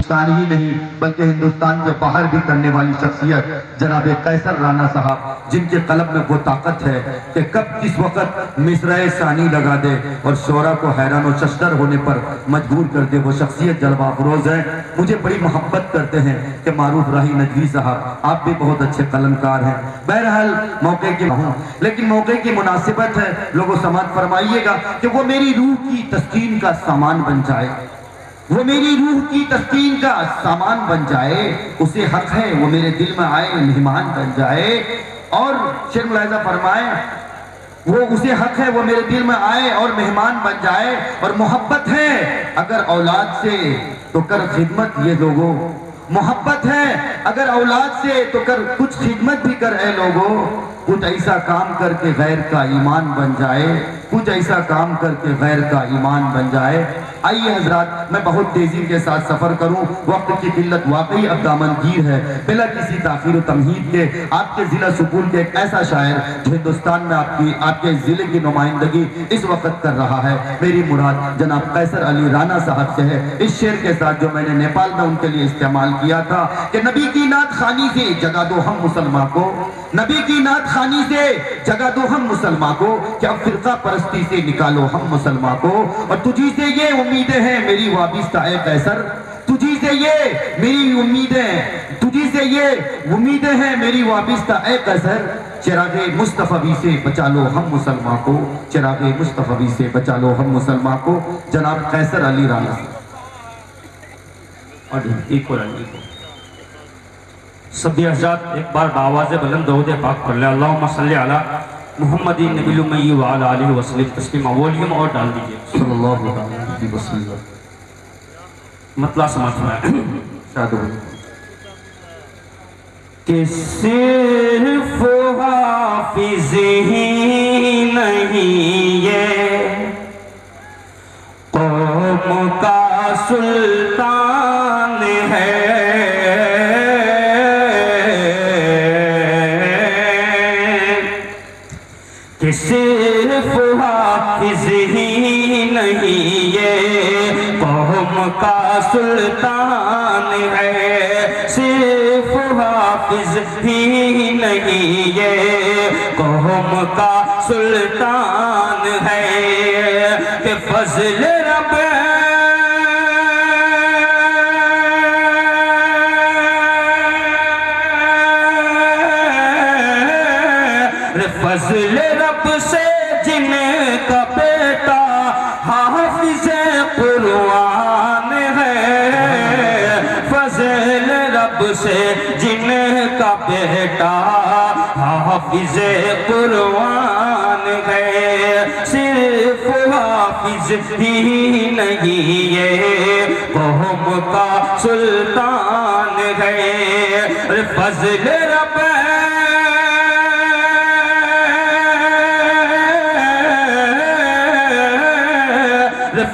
हिंदुस्तान ही नहीं बल्कि हिंदुस्तान के बाहर भी करने वाली शख्सियत जनाब कैसर राना साहब, जिनके कलम में वो ताकत है कि कब किस वक्त मिसराए सानी लगा दे और शोरा को हैरान और शस्तर होने पर मजबूर कर दे। वो शख्सियत जलवा अफरोज है, मुझे बड़ी मोहब्बत करते हैं कि मारूफ राही नदवी साहब, आप भी बहुत अच्छे कलमकार हैं। बहरहाल मौके की हूँ, लेकिन मौके की मुनासिबत है, लोगों समाज फरमाइएगा कि वो मेरी रूह की तस्कीन का सामान बन जाए, वो मेरी रूह की तस्कीन का सामान बन जाए। उसे हक है वो मेरे दिल में आए, मेहमान बन जाए। और शेर मुलाहिजा फरमाए, वो उसे हक है वो मेरे दिल में आए और मेहमान बन जाए। और मोहब्बत है अगर औलाद से तो कर खिदमत, ये लोगों मोहब्बत है अगर औलाद से तो कर कुछ खिदमत भी कर, ए लोगों कुछ ऐसा काम करके गैर का ईमान बन जाए, कुछ ऐसा काम करके गैर का ईमान बन जाए। आइए हजरात, मैं बहुत तेजी के साथ सफर करूं, वक्त की किल्लत वाकई अब दामनगीर है। बिला किसी ताखीर तमहीद के आपके जिला सुकून के एक ऐसा शायर जो हिंदुस्तान में आपके जिले की नुमाइंदगी इस वक्त कर रहा है, मेरी मुराद जनाब कैसर अली राना साहब से है। इस शेर के साथ जो मैंने नेपाल में उनके लिए इस्तेमाल किया था कि नबी की नात खानी से जगा दो हम मुसलमान को, नबी की नात खानी से जगा दो हम मुसलमान को, क्या फिरका परस्ती से निकालो हम मुसलमान को। और तुझी से ये उम्मीदें हैं मेरी वाबिस्ता ए कैसर, तुझी से ये मेरी उम्मीदें, तुझी से ये उम्मीदें हैं मेरी वाबिस्ता ए कैसर। चिरागे मुस्तफवी से बचा लो हम मुसलमान को, चिरागे मुस्तफवी से बचा लो हम मुसलमान को। जनाब कैसर अली राना। और एक और सभी हज़रात एक बार बावाज़े बुलंद दरूद पाक पढ़ ले, अल्लाहुम्मा सल्ली अला मुहम्मदी नबील उम्मी व अला आलिहि वसल्लम तस्लीमा। वॉल्यूम और डाल दीजिए सल्लल्लाहु अलैहि वसल्लम। मतलब समझ में कि सिर्फ हाफिज ही नहीं ये कौम का सुल्तान है, कि सिर्फ हाफिज ही नहीं ये कौम का सुल्तान है, सिर्फ हाफिज ही नहीं ये कौम का सुल्तान है। कि फजल रब फजल रब से जिनका बेटा हाफिज कुरान है, फजल रब से जिनका बेटा हाफिज कुरान है। सिर्फ हाफिज ही नहीं ये कौम का सुल्तान है। फजल रब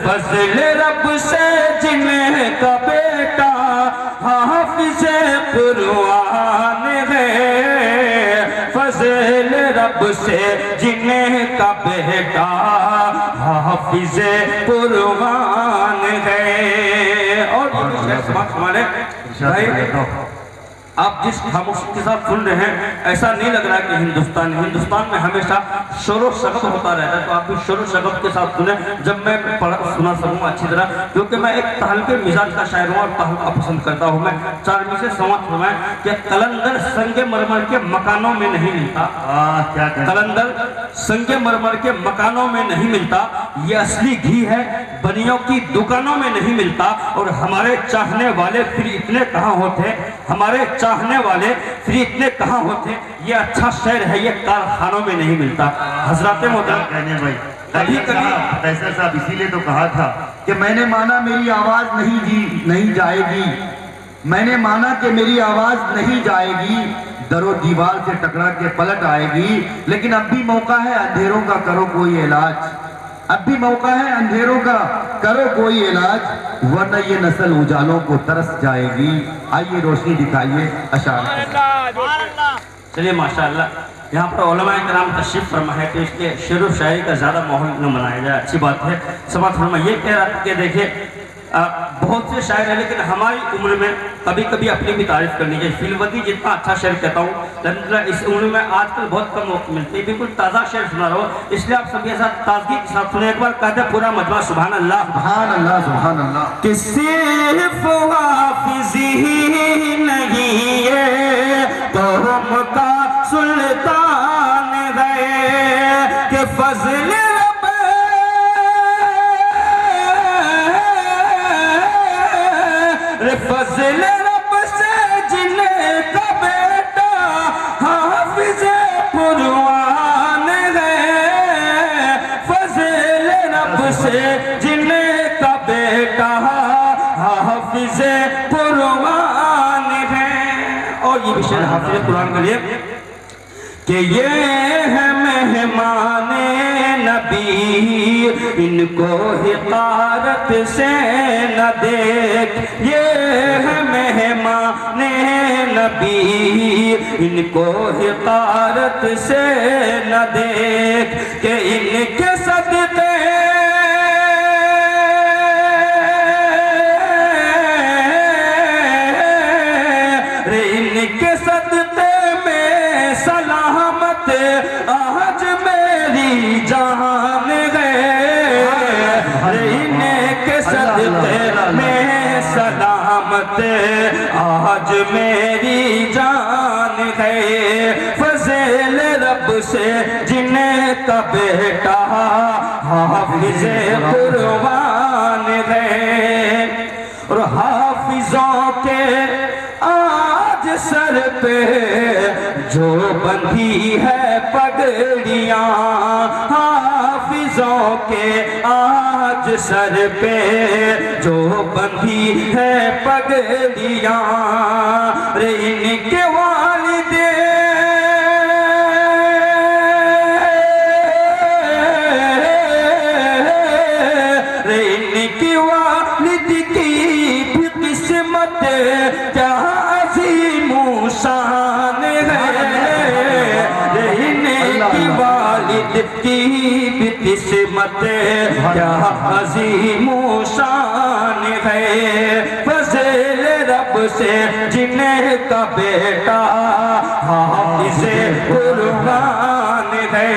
फजल रब से जिनका बेटा हाफिज कुरान है, फजल रब से जिनका बेटा हाफिज कुरान है। और हमारे भाई आप जिस खामोशी के साथ सुन रहे हैं, ऐसा नहीं लग रहा कि हिंदुस्तान में हमेशा शोर शगब होता रहता है, तो आप भी शोर शगब के साथ सुने जब मैं सुना सकूँ अच्छी तरह, क्योंकि मैं एक तहलके मिजाज का शायर हूँ और तहलका पसंद करता हूँ। मैं चारमी से संवाद फरमाएं कि कलंदर संगे मरमर के मकानों में नहीं मिलता, क्या कलंदर संगे मरमर के मकानों में नहीं मिलता, ये असली घी है बनियों की दुकानों में नहीं मिलता। और हमारे चाहने वाले फिर इतने कहाँ होते, हमारे चाहने वाले फिर इतने कहाँ होते, ये अच्छा शेर है ये कारखानों में नहीं मिलता। हजरत मोहतरम कहने भाई कभी कैसर साहब इसीलिए तो कहा था कि मैंने माना मेरी आवाज नहीं जाएगी, मैंने माना कि मेरी आवाज नहीं जाएगी, दरो दीवार से टकरा के पलट आएगी। लेकिन अब भी मौका है अंधेरों का करो कोई इलाज, अब भी मौका है अंधेरों का करो कोई इलाज, वरना ये नस्ल उजालों को तरस जाएगी। आइए रोशनी दिखाइए अशार। चलिए माशाअल्लाह, यहाँ पर उलमा कराम तशरीफ फरमा है तो इसके शेर व शायरी का ज़्यादा माहौल न बनाया जाए, अच्छी बात है। समाज फरमा ये कह रहा कि देखिए बहुत से शायर हैं, लेकिन हमारी उम्र में कभी कभी अपनी भी तारीफ करनी चाहिए। फिलवदी जितना अच्छा शेर कहता हूँ, अल्हम्दुलिल्लाह इस उम्र में आजकल बहुत कम मौके मिलते हैं, बिल्कुल ताज़ा शेर सुना रहा हूँ, इसलिए आप सभी के साथ ताजगी के साथ सुने। एक बार कहते हैं पूरा मजमा सुभान अल्लाह सुभान अल्लाह सुभान अल्लाह। कि सिर्फ हाफिज़ी ही नहीं है कौम का सुल्तान है कि फजल फजल रब से जिनका बेटा हाफिज कुरान है, फजल रब से जिनका बेटा हाफिज कुरान है। और ये विषय हाफिज कुरान के लिए कि ये है मेहमान नबी इनको हिकारत से न देख, ये है मेहमान नबी इनको हिकारत से न देख कि इनके सदके इनके सदके में सलामत आज मेरी जान गए, इनके सदके में सलामत आज मेरी जान गए, फजल रब से जिनका बेटा हाफिज कुरान गए। और हाफिजों के आज सर पे जो बंधी है पगड़ियां, हाफिजों के आज सर पे जो बंधी है पगड़ियां, रे इनके वालिदे रे इनकी वालिद की भी किस्मत क्या शान है, इनकी वालिद की भी किस्मत क्या अजीमो शान है, फजल रब से जिनका बेटा हाफिज कुरान है।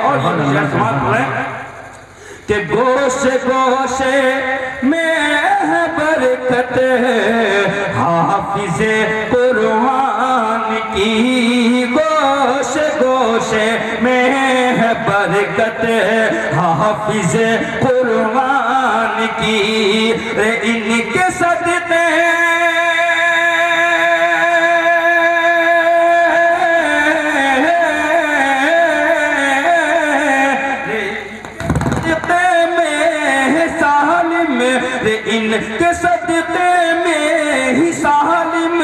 और कि गोशे गोशे में बरकत हाफिज कुरान की, गोशे गोशे में है बरकत हाफिज कुरान की, इनके सदके इनके सदके में ही सालिम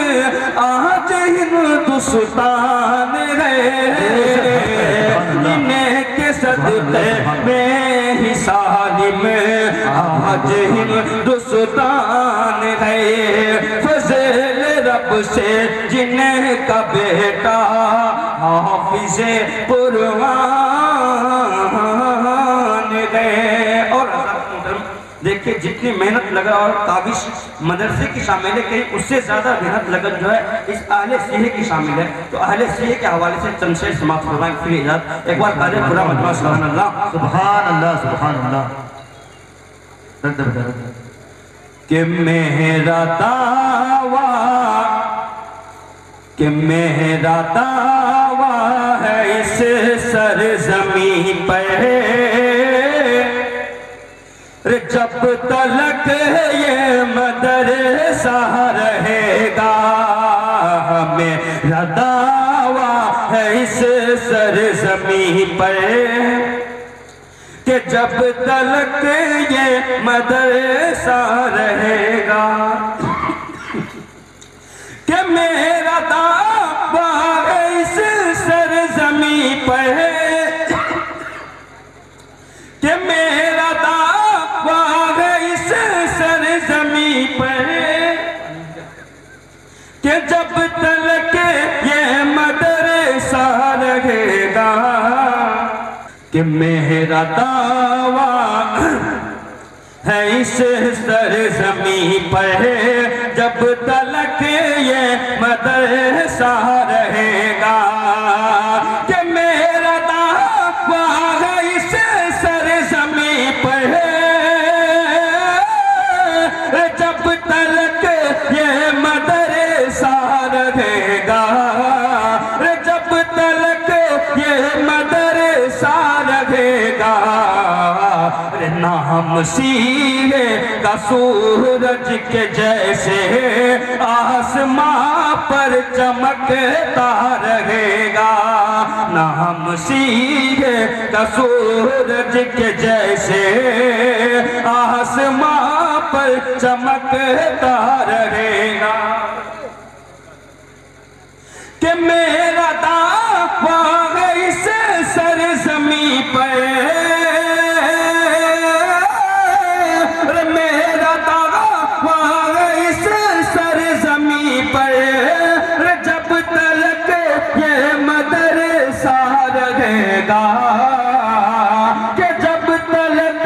आज हिंदुस्तान है, इनके सदके में ही सालिम आज हिंदुस्तान है, फजल रब से जिनका बेटा हाफिज कुरान है। और देखिए जितनी मेहनत लगा और काबिश मदरसे की शामिल है, कहीं उससे ज़्यादा मेहनत लगन जो है इस अहले सीहे की शामिल है। तो अहले सीहे के हवाले से चंद शेर समाप्त फरमाएं फिर इजाज़त। एक बार काले पूरा मजमा सुभान अल्लाह सुभान अल्लाह सुभान अल्लाह। कि मेरा दावा कि मेरा दावा है इस सरज़मीं पर, जब तलक ये मदरसा रहेगा, मेरा दावा है इस सरज़मीं पर कि जब तलक ये मदरसा रहेगा, कि मेरा दावा है इस सरज़मीं पर कि मेरा दावा है इस सरज़मीं पर कि जब तलक ये मदरसा रहेगा, कि मेरा दावा है इस सरज़मीं पर जब तलक ये मदरसा रहेगा, कि मेरा दावा है इस सरज़मीं पर जब तलक ये मदरसा रहेगा, जब तलक ये मदरसा रहेगा। नाम सीहे का सूरज के जैसे आसमां पर चमकता रहेगा, नाम सीहे का सूरज के जैसे आसमां पर चमकता रहेगा, कि मेरा दावा है इस सरज़मीं पर, मेरा दावा है इस सरज़मीं पर जब तलक ये मदरसा रहेगा, कि जब तलक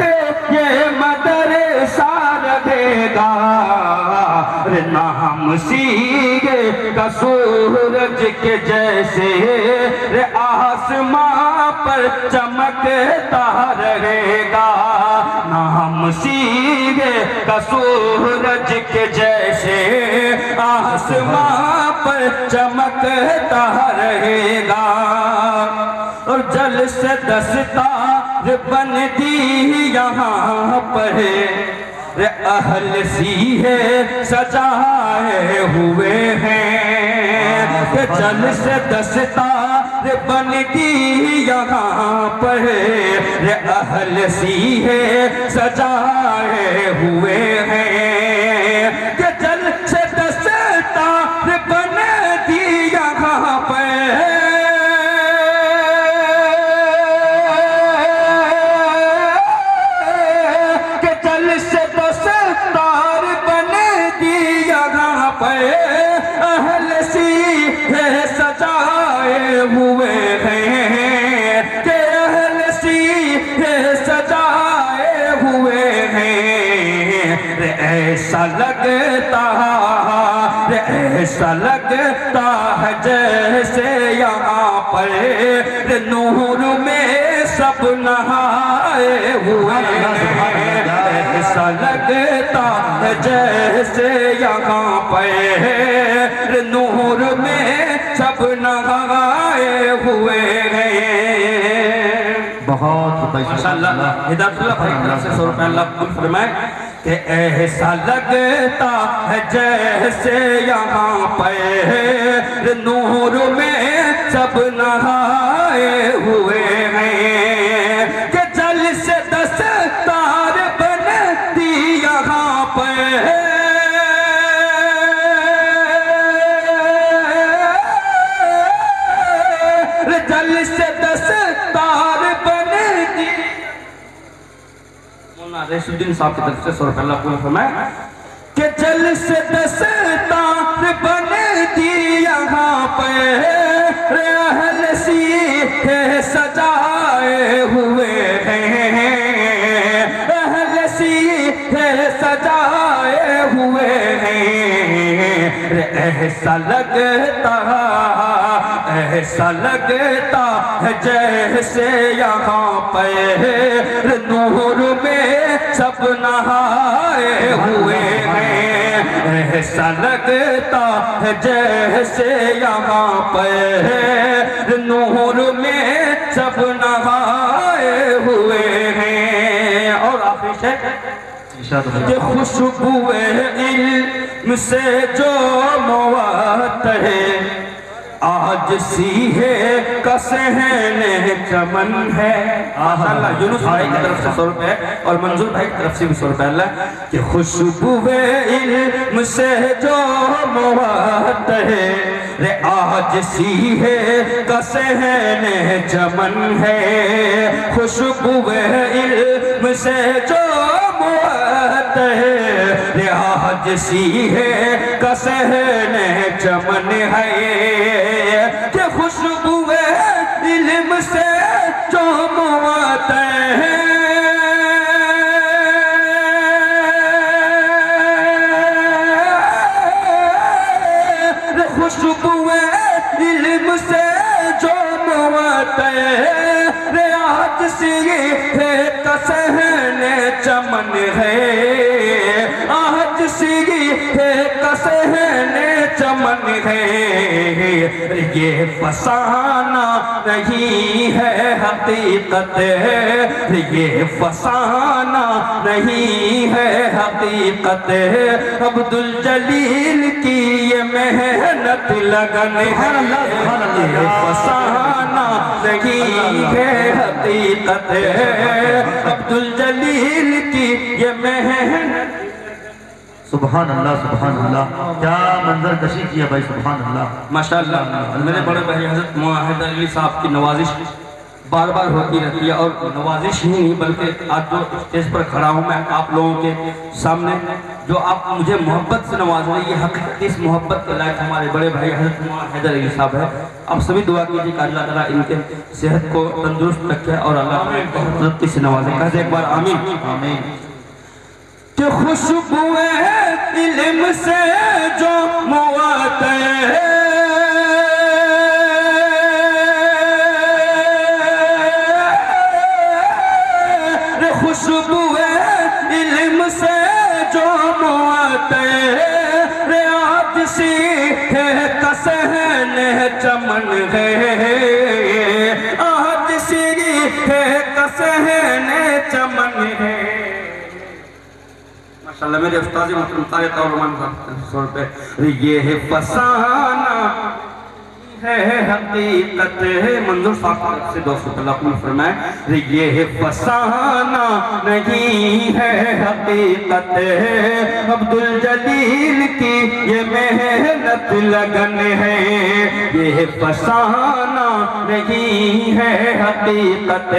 ये मदरसा रहेगा। नाम सीगे का सूरज के जैसे आसमां पर चमकता रहेगा, नाम सीगे का सूरज के जैसे आसमां पर चमकता रहेगा। और जल से दस्तार बनती यहाँ पर अहल सीहे सजाए हुए हैं, जल से दस्तार बनती यहाँ पर अहल सीहे सजाए हुए हैं, कि जल से दस्तार बनती यहाँ पर अहल सीहे सजाए हुए हैं, कि अहल सीहे सजाए हुए हैं। ऐसा लगता है जैसे यहाँ पर नूर में सब नहाए हुए हैं, ऐसा लगता है जैसे यहाँ पर नूर में सब नहाए हुए हैं। बहुत माशाअल्लाह हिदायतुल्लाह भाई की तरफ से 100 रुपये अल्लाह कबूल फरमाए, कि ऐसा लगता है जैसे यहाँ पर नूर में सब नहाए हुए हैं, कि जल से दस्तार बनती यहाँ पर जल से दस्तार बनती। मौलाना रेशुद्दीन साहब की तरफ से 100 रुपये अल्लाह कबूल फरमाए, कि जल से दस्तार बनती यहाँ पर अहल सीहे सजाए हुए हैं, अहल सीहे सजाए हुए हैं। ऐसा लगता है जैसे यहाँ पर नूर में सब नहाए हुए हैं, ऐसा लगता है जैसे यहाँ पर नूर में सब नहाए हुए हैं। और आखिरी शेर कि खुशबुए इल्म से जो मवात है आज सीहे का सहने चमन है। माशाअल्लाह यूनुस भाई की तरफ से 100 रुपये और मंजूर भाई की तरफ से भी 100 रुपये अल्लाह कि खुशबुए इल्म से जो मवात है रे आज सीहे का सहने चमन है। खुशबुए इल्म से जो मवात है रे आज सीहे का सहने चमन है। कि खुशबुए इल्म से जो मवात है खुशबुए इल्म से जो मुअत्तर आज सी है कसहने चमन है, आज सी है कसहने चमन है। ये फसाना नहीं है हकीकत, ये फसाना नहीं है हकीकत। अब्दुल जलील की ये मेहनत लगन है, ये फसाना नहीं है हकीकत। अब्दुल जलील की ये मेहनत। सुभान अल्लाह, सुभान अल्लाह, क्या मंजर कशी की है भाई, सुभान अल्लाह माशाअल्लाह। मेरे बड़े भाई हज़रत मुआहिद अली साहब की नवाजिश बार बार होती रहती है, और नवाजिश ही नहीं बल्कि आज जो स्टेज पर खड़ा हूँ मैं आप लोगों के सामने, जो आप मुझे मोहब्बत से नवाज रहे, ये हकीकत इस मोहब्बत के लायक हमारे बड़े भाई हज़रत मुआहिद अली साहब है। आप सभी दुआ कीजिए कि अल्लाह ताला इनके सेहत को तंदुरुस्त रखे और अल्लाह से नवाजे। कहते एक बार आमीन आमीन। कि खुशबुए इल्म से जो मुअत्तर खुशबुए इल्म से जो मुअत्तर आज सी है कसहने चमन है, आज सी है कसहने चमन है। माशाअल्लाह मेरे उस्ताद मोहतरम तारिक और रहमान साहब पे ये है फसाना है हकीकत है। मंजूर साहब से दोस्तों अल्लाह फरमाए ये है फसाना नहीं है हकीकत। अब्दुल जलील की ये मेहनत लगन है, ये है फसाना नहीं है हकीकत।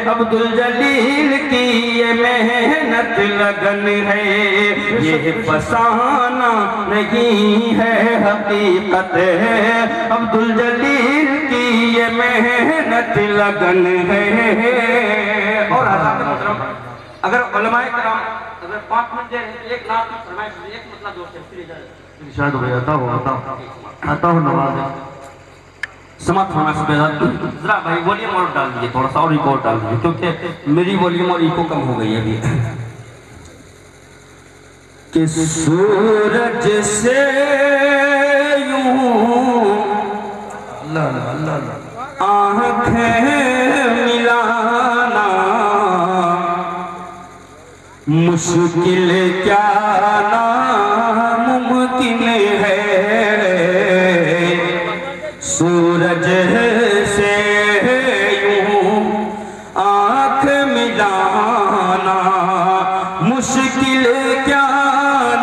अब्दुल जलील की ये मेहनत लगन है, ये है फसाना नहीं है हकीकत। अब्दुल जलील की ये मेहनत लगन है। और अगर उलमाए कराम अगर 5 मिनट दे रहे एक नात की फरमाइश एक मतलब दो से शायद हो जाता हो आता हो नवाज समाप्त फरमाइश पे जरा भाई वॉल्यूम और डाल दीजिए, थोड़ा सा और रिकॉर्ड डाल दीजिए क्योंकि मेरी वॉल्यूम और इको कम हो गई है अभी। कि सूरज से आँखें मिलाना मुश्किल क्या नामुमकिन है। सूरज से यूं आँख मिलाना मुश्किल क्या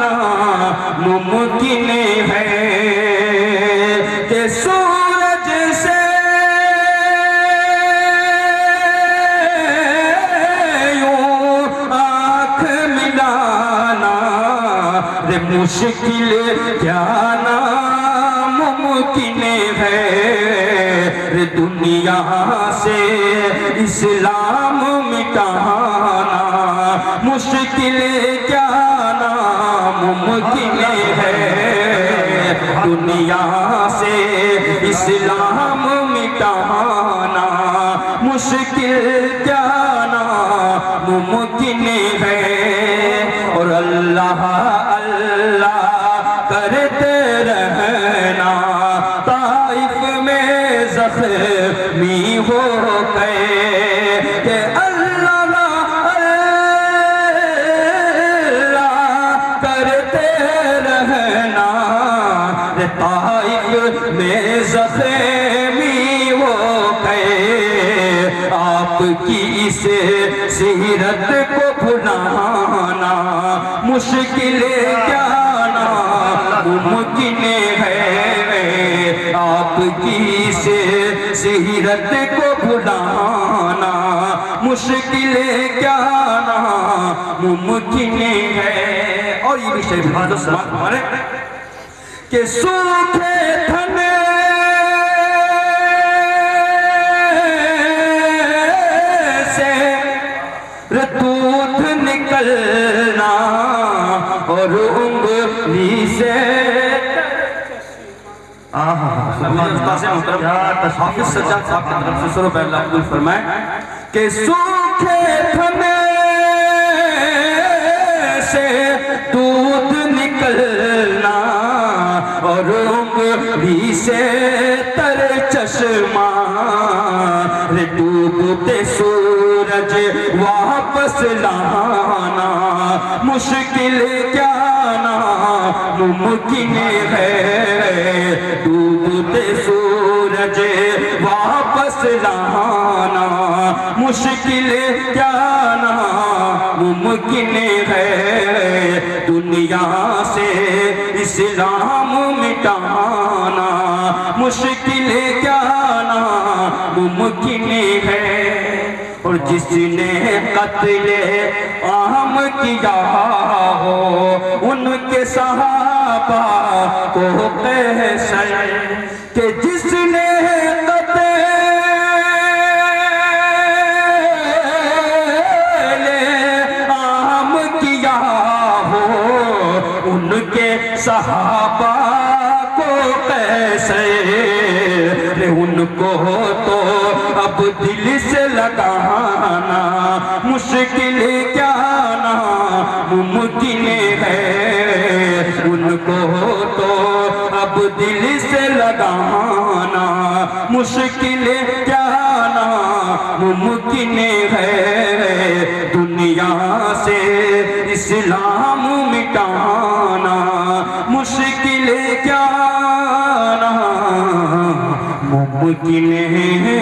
नामुमकिन है। कि सूरज से मुश्किल क्या नामुमकिन है। रे दुनिया से इस्लाम मिटाना मुश्किल क्या नामुमकिन है। दुनिया से इस्लाम मिटाना मुश्किल क्या नामुमकिन है। और अल्लाह अल्लाह करते रहना ताइफ में ज़ख्मी हो गए। कि अल्लाह अल्लाह करते रहना ताइफ में ज़ख्मी हो गए। आपकी इस सीरत को भुलाना मुश्किल क्या नामुमकिन है। आपकी से सीरत को भुलाना मुश्किल क्या नामुमकिन है। और ये भी शरीफ हमारे के सूखे थने दूध निकलना और उंगली से हाफिज सज्जाद साहब की तरफ से शुरू पहला अब्दुल फरमाए कि सूखे थने से दूध निकलना और उंगली से तर चश्मा रे डूबते सूरज वापस लाना मुश्किल क्या ना मुमकिन है डूबते सूरज वापस लाना मुश्किल क्या ना मुमकिन है दुनिया से इस्लाम मिटाना मुश्किल क्या ना मुमकिन है और जिसने कत्ले आम किया हो उनके सहाबा को कैसर के जिसने कत्ले आम किया हो उनके सहाबा को कैसे उनको तो अब दिल से लगाना मुश्किल क्या ना मुमकिन है उनको तो अब दिल से लगाना मुश्किल क्या ना मुमकिन है दुनिया से इस्लाम मिटाना मुश्किल क्या ना मुमकिन है।